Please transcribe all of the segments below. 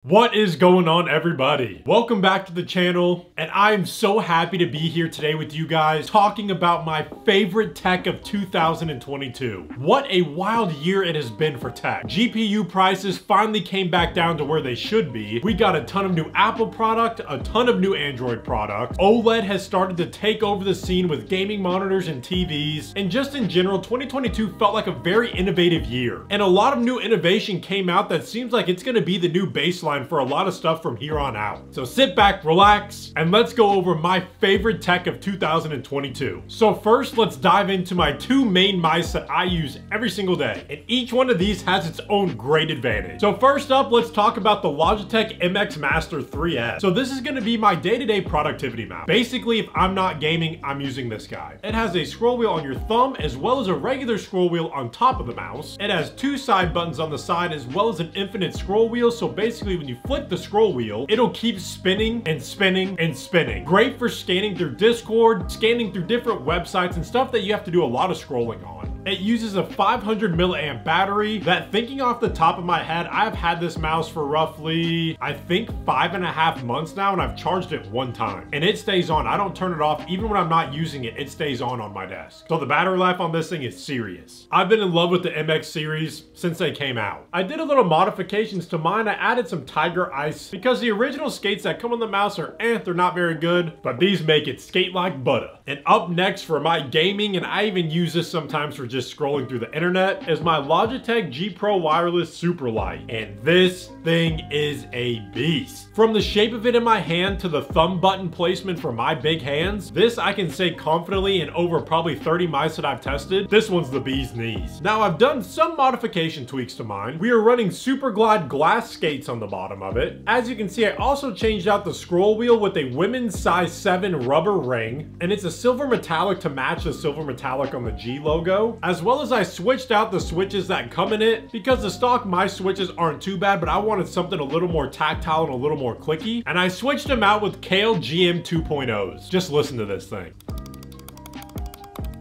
What is going on, everybody? Welcome back to the channel, and I'm so happy to be here today with you guys talking about my favorite tech of 2022. What a wild year it has been for tech. GPU prices finally came back down to where they should be. We got a ton of new Apple product, a ton of new Android product. OLED has started to take over the scene with gaming monitors and TVs, and just in general, 2022 felt like a very innovative year. And a lot of new innovation came out that seems like it's gonna be the new baseline for a lot of stuff from here on out. So sit back, relax, and let's go over my favorite tech of 2022. So first, let's dive into my two main mice that I use every single day. And each one of these has its own great advantage. So first up, let's talk about the Logitech MX Master 3S. So this is gonna be my day-to-day productivity mouse. Basically, if I'm not gaming, I'm using this guy. It has a scroll wheel on your thumb as well as a regular scroll wheel on top of the mouse. It has two side buttons on the side as well as an infinite scroll wheel. So basically, when you flick the scroll wheel, it'll keep spinning and spinning and spinning. Great for scanning through Discord, scanning through different websites and stuff that you have to do a lot of scrolling on. It uses a 500 milliamp battery that, thinking off the top of my head, I've had this mouse for roughly, I think 5.5 months now, and I've charged it one time. And it stays on. I don't turn it off. Even when I'm not using it, it stays on my desk. So the battery life on this thing is serious. I've been in love with the MX series since they came out. I did a little modifications to mine. I added some Tiger Ice because the original skates that come on the mouse are they're not very good, but these make it skate like butter. And up next for my gaming, and I even use this sometimes for just scrolling through the internet, is my Logitech G Pro Wireless Superlight. And this thing is a beast. From the shape of it in my hand to the thumb button placement for my big hands, this I can say confidently in over probably 30 mice that I've tested, this one's the bee's knees. Now I've done some modification tweaks to mine. We are running Super Glide glass skates on the bottom of it. As you can see, I also changed out the scroll wheel with a women's size 7 rubber ring, and it's a silver metallic to match the silver metallic on the G logo, as well as I switched out the switches that come in it because the stock mice switches aren't too bad, but I wanted something a little more tactile and a little more clicky, and I switched them out with Kale GM 2.0s. Just listen to this thing.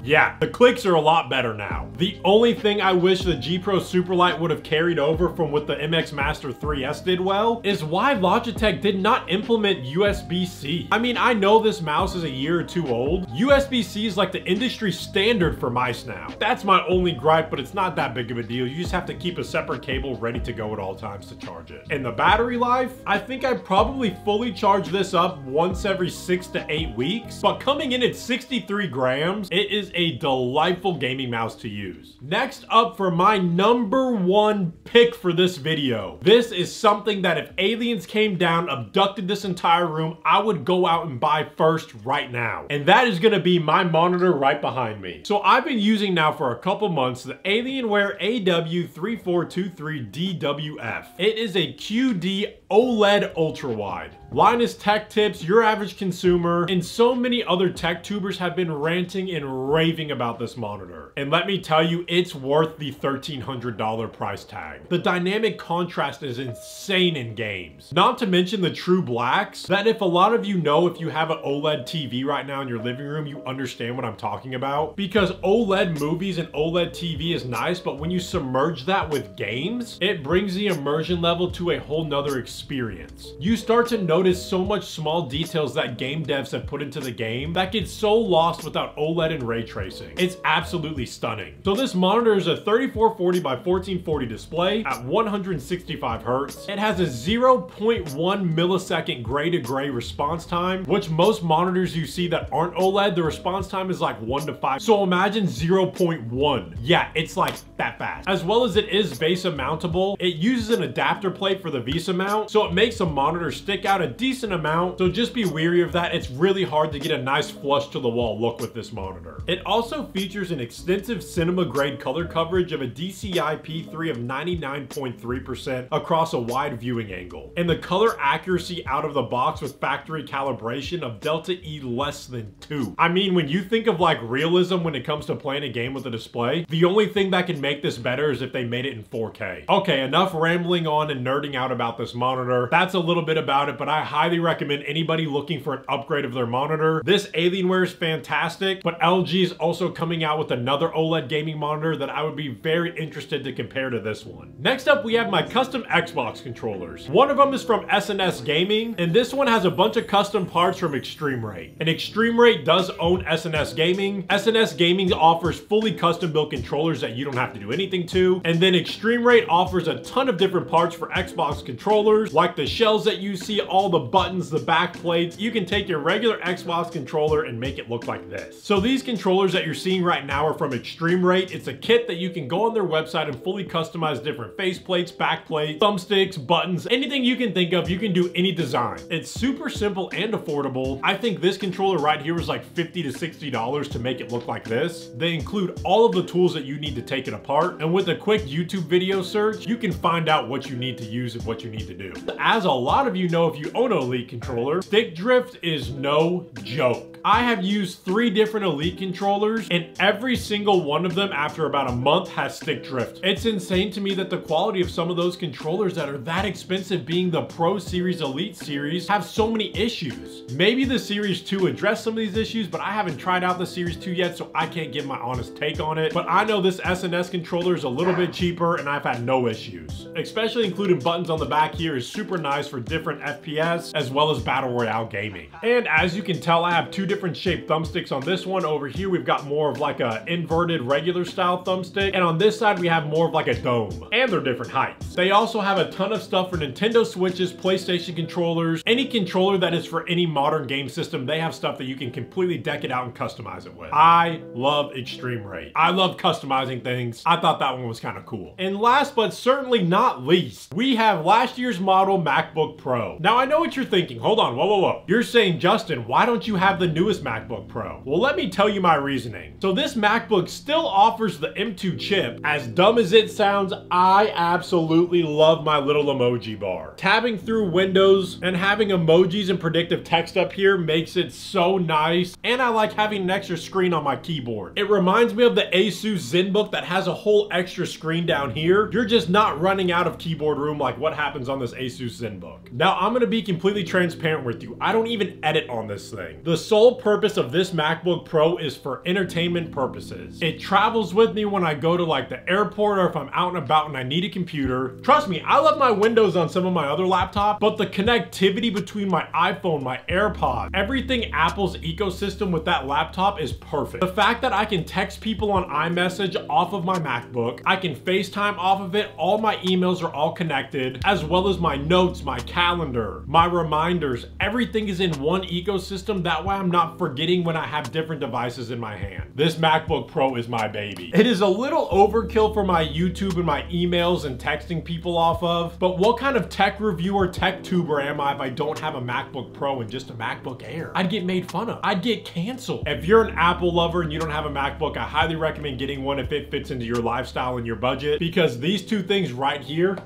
Yeah, the clicks are a lot better now. The only thing I wish the G Pro Superlight would have carried over from what the MX Master 3S did well is why Logitech did not implement USB-C. I mean, I know this mouse is a year or two old. USB-C is like the industry standard for mice now. That's my only gripe, but it's not that big of a deal. You just have to keep a separate cable ready to go at all times to charge it. And the battery life, I think I probably fully charge this up once every 6 to 8 weeks, but coming in at 63 grams, it is a delightful gaming mouse to use. Next up for my #1 pick for this video. This is something that if aliens came down, abducted this entire room, I would go out and buy first right now. And that is gonna be my monitor right behind me. So I've been using now for a couple months the Alienware AW3423DWF. It is a QD OLED ultra wide. Linus Tech Tips, Your Average Consumer, and so many other tech tubers have been ranting and raving about this monitor. And let me tell you, it's worth the $1,300 price tag. The dynamic contrast is insane in games. Not to mention the true blacks, that if a lot of you know, if you have an OLED TV right now in your living room, you understand what I'm talking about. Because OLED movies and OLED TV is nice, but when you submerge that with games, it brings the immersion level to a whole nother experience. You start to notice so much small details that game devs have put into the game that get so lost without OLED and ray tracing. It's absolutely stunning. So this monitor is a 3440 by 1440 display at 165 Hertz. It has a 0.1 millisecond gray to gray response time, which most monitors you see that aren't OLED, the response time is like 1 to 5. So imagine 0.1. Yeah, it's like that fast. As well as it is VESA mountable, it uses an adapter plate for the VESA mount, so it makes the monitor stick out a decent amount, so just be wary of that. It's really hard to get a nice flush to the wall look with this monitor. It also features an extensive cinema grade color coverage of a DCI P3 of 99.3% across a wide viewing angle, and the color accuracy out of the box with factory calibration of delta E less than 2. I mean, when you think of like realism when it comes to playing a game with a display, the only thing that can make this better is if they made it in 4K. Okay, enough rambling on and nerding out about this monitor. That's a little bit about it, but I highly recommend anybody looking for an upgrade of their monitor. This Alienware is fantastic, but LG is also coming out with another OLED gaming monitor that I would be very interested to compare to this one. Next up, we have my custom Xbox controllers. One of them is from SNS Gaming, and this one has a bunch of custom parts from Extreme Rate. And Extreme Rate does own SNS Gaming. SNS Gaming offers fully custom built controllers that you don't have to do anything to. And then Extreme Rate offers a ton of different parts for Xbox controllers, like the shells that you see, all the buttons, the back plates. You can take your regular Xbox controller and make it look like this. So these controllers that you're seeing right now are from Extreme Rate. It's a kit that you can go on their website and fully customize different faceplates, backplates, thumbsticks, buttons, anything you can think of. You can do any design. It's super simple and affordable. I think this controller right here was like $50 to $60 to make it look like this. They include all of the tools that you need to take it apart, and with a quick YouTube video search, you can find out what you need to use and what you need to do. As a lot of you know, if you own an Elite controller, stick drift is no joke. I have used 3 different Elite controllers, and every single one of them after about a month has stick drift. It's insane to me that the quality of some of those controllers that are that expensive, being the Pro Series, Elite Series, have so many issues. Maybe the Series 2 addressed some of these issues, but I haven't tried out the Series 2 yet, so I can't give my honest take on it. But I know this SNS controller is a little bit cheaper, and I've had no issues. Especially including buttons on the back here is super nice for different FPS, as well as Battle Royale gaming. And as you can tell, I have 2 different shaped thumbsticks on this one. Over here, we've got more of like a inverted regular style thumbstick. And on this side, we have more of like a dome. And they're different heights. They also have a ton of stuff for Nintendo Switches, PlayStation controllers, any controller that is for any modern game system. They have stuff that you can completely deck it out and customize it with. I love Extreme Rate. I love customizing things. I thought that one was kind of cool. And last but certainly not least, we have last year's model MacBook Pro. Now I know what you're thinking. Hold on, whoa. You're saying, Justin, why don't you have the newest MacBook Pro? Well, let me tell you my reasoning. So this MacBook still offers the M2 chip. As dumb as it sounds, I absolutely love my little emoji bar. Tabbing through windows and having emojis and predictive text up here makes it so nice. And I like having an extra screen on my keyboard. It reminds me of the Asus ZenBook that has a whole extra screen down here. You're just not running out of keyboard room like what happens on this Asus ZenBook. Now, I'm gonna be completely transparent with you. I don't even edit on this thing. The sole purpose of this MacBook Pro is for entertainment purposes. It travels with me when I go to like the airport or if I'm out and about and I need a computer. Trust me, I love my Windows on some of my other laptops, but the connectivity between my iPhone, my AirPods, everything Apple's ecosystem with that laptop is perfect. The fact that I can text people on iMessage off of my MacBook, I can FaceTime off of it, all my emails are all connected, as well as my notes, my calendar, my reminders, everything is in one ecosystem. That way I'm not forgetting when I have different devices in my hand. This MacBook Pro is my baby. It is a little overkill for my YouTube and my emails and texting people off of, but what kind of tech reviewer, tech tuber am I if I don't have a MacBook Pro and just a MacBook Air? I'd get made fun of. I'd get canceled. If you're an Apple lover and you don't have a MacBook, I highly recommend getting one if it fits into your lifestyle and your budget, because these 2 things right here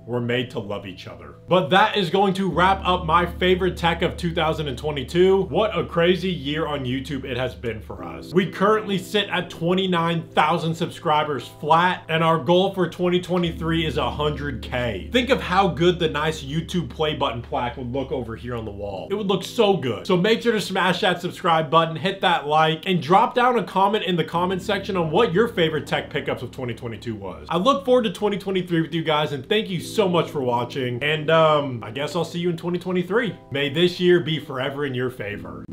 were made to love each other. But that is going to wrap up my favorite tech of 2022. What a crazy year on YouTube it has been for us. We currently sit at 29,000 subscribers flat, and our goal for 2023 is 100K. Think of how good the nice YouTube play button plaque would look over here on the wall. It would look so good. So make sure to smash that subscribe button, hit that like, and drop down a comment in the comment section on what your favorite tech pickups of 2022 was. I look forward to 2023 with you guys, and thank you so much for watching. And I guess I'll see you in 2023. May this year be forever in your favor.